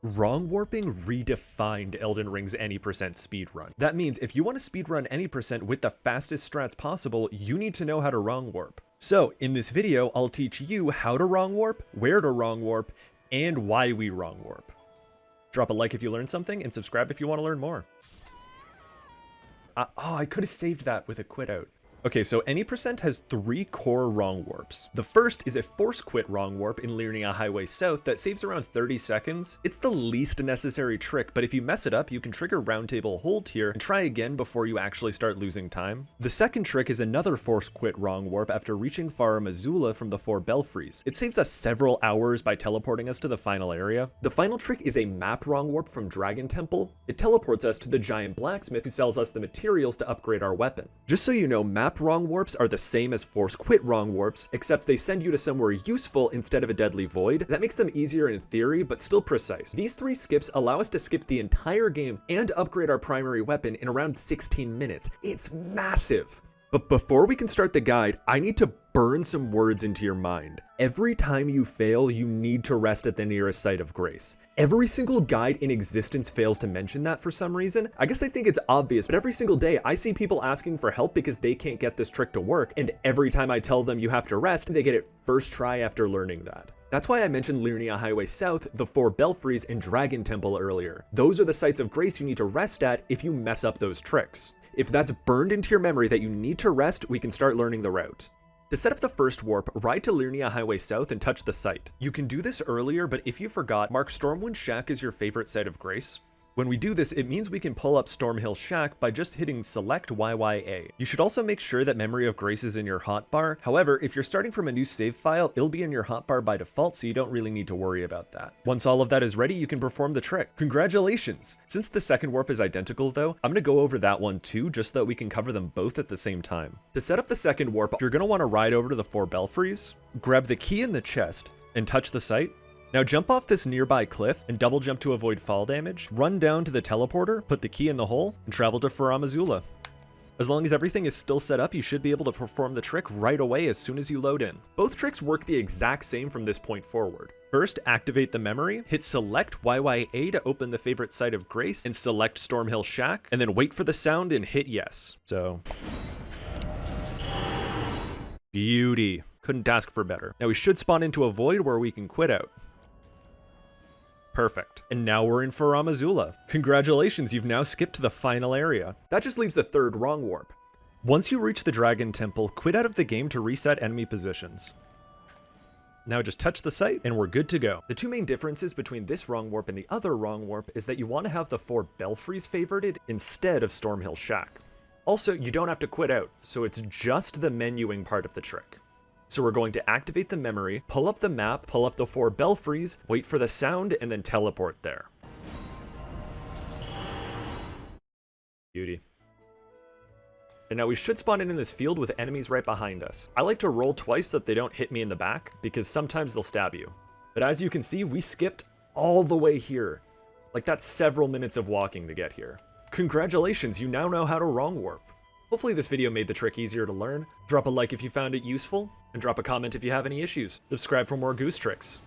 Wrong warping redefined Elden Ring's any percent speedrun. That means if you want to speedrun any percent with the fastest strats possible, you need to know how to wrong warp. So in this video, I'll teach you how to wrong warp, where to wrong warp, and why we wrong warp. Drop a like if you learned something, and subscribe if you want to learn more. I could have saved that with a quit out. Okay, so any percent has 3 core wrong warps. The first is a force quit wrong warp in Liurnia Highway South that saves around 30 seconds. It's the least necessary trick, but if you mess it up, you can trigger roundtable hold here and try again before you actually start losing time. The second trick is another force quit wrong warp after reaching Farum Azula from the 4 belfries. It saves us several hours by teleporting us to the final area. The final trick is a map wrong warp from Dragon Temple. It teleports us to the giant blacksmith who sells us the materials to upgrade our weapon. Just so you know, map wrong warps are the same as force quit wrong warps, except they send you to somewhere useful instead of a deadly void. That makes them easier in theory, but still precise. These 3 skips allow us to skip the entire game and upgrade our primary weapon in around 16 minutes. It's massive! But before we can start the guide, I need to burn some words into your mind. Every time you fail, you need to rest at the nearest site of grace. Every single guide in existence fails to mention that for some reason. I guess they think it's obvious, but every single day I see people asking for help because they can't get this trick to work, and every time I tell them you have to rest, they get it first try after learning that. That's why I mentioned Liurnia Highway South, the 4 belfries, and Dragon Temple earlier. Those are the sites of grace you need to rest at if you mess up those tricks. If that's burned into your memory that you need to rest, we can start learning the route. To set up the first warp, ride to Liurnia Highway South and touch the site. You can do this earlier, but if you forgot, mark Stormwind Shack as your favorite site of grace. When we do this, it means we can pull up Stormhill Shack by just hitting select YYA. You should also make sure that Memory of Grace is in your hotbar. However, if you're starting from a new save file, it'll be in your hotbar by default, so you don't really need to worry about that. Once all of that is ready, you can perform the trick. Congratulations! Since the second warp is identical though, I'm going to go over that one too, just so that we can cover them both at the same time. To set up the second warp, you're going to want to ride over to the 4 belfries, grab the key in the chest, and touch the site. Now jump off this nearby cliff and double jump to avoid fall damage, run down to the teleporter, put the key in the hole, and travel to Farum Azula. As long as everything is still set up, you should be able to perform the trick right away as soon as you load in. Both tricks work the exact same from this point forward. First, activate the memory, hit select YYA to open the favorite site of grace, and select Stormhill Shack, and then wait for the sound and hit yes. So... beauty. Couldn't ask for better. Now we should spawn into a void where we can quit out. Perfect. And now we're in Farum Azula. Congratulations, you've now skipped to the final area. That just leaves the third wrong warp. Once you reach the Dragon Temple, quit out of the game to reset enemy positions. Now just touch the site and we're good to go. The 2 main differences between this wrong warp and the other wrong warp is that you want to have the 4 belfries favorited instead of Stormhill Shack. Also, you don't have to quit out, so it's just the menuing part of the trick. So we're going to activate the memory, pull up the map, pull up the 4 belfries, wait for the sound, and then teleport there. Beauty. And now we should spawn in this field with enemies right behind us. I like to roll twice so that they don't hit me in the back, because sometimes they'll stab you. But as you can see, we skipped all the way here. Like, that's several minutes of walking to get here. Congratulations, you now know how to wrong warp. Hopefully this video made the trick easier to learn. Drop a like if you found it useful, and drop a comment if you have any issues. Subscribe for more goose tricks.